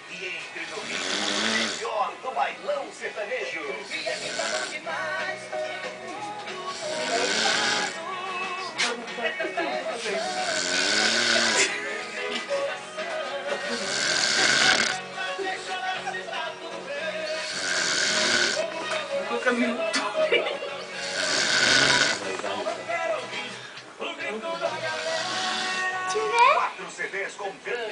e entre no ritmo melhor do bailão sertanejo. O caminho. Quatro CDs com grande